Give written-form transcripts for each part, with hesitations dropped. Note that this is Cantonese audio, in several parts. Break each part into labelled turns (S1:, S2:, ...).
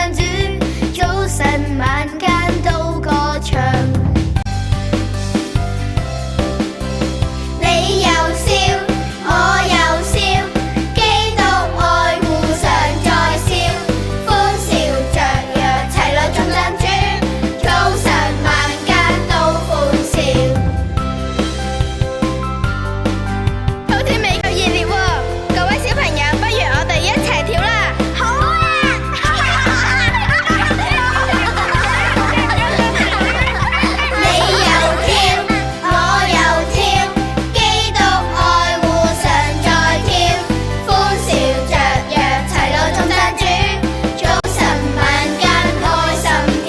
S1: 讚主，早晨晚間都歌唱。你又笑，我又笑，基督愛互相在笑，歡笑雀躍齊來頌讚主，早晨晚間都歡笑。好甜美又熱烈喎，各位小朋友，不如我哋一齊跳啦！好啊！你又跳，我又跳，基督愛互相在跳，歡笑雀躍齊來頌讚主，早晨晚間開心跳，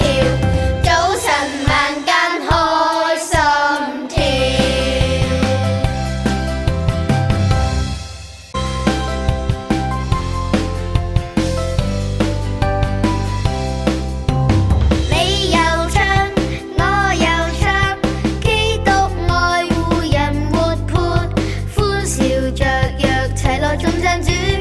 S1: 早晨晚間開心跳。你又唱，我又唱，基督愛護人活潑，歡笑雀躍齊來頌讚主。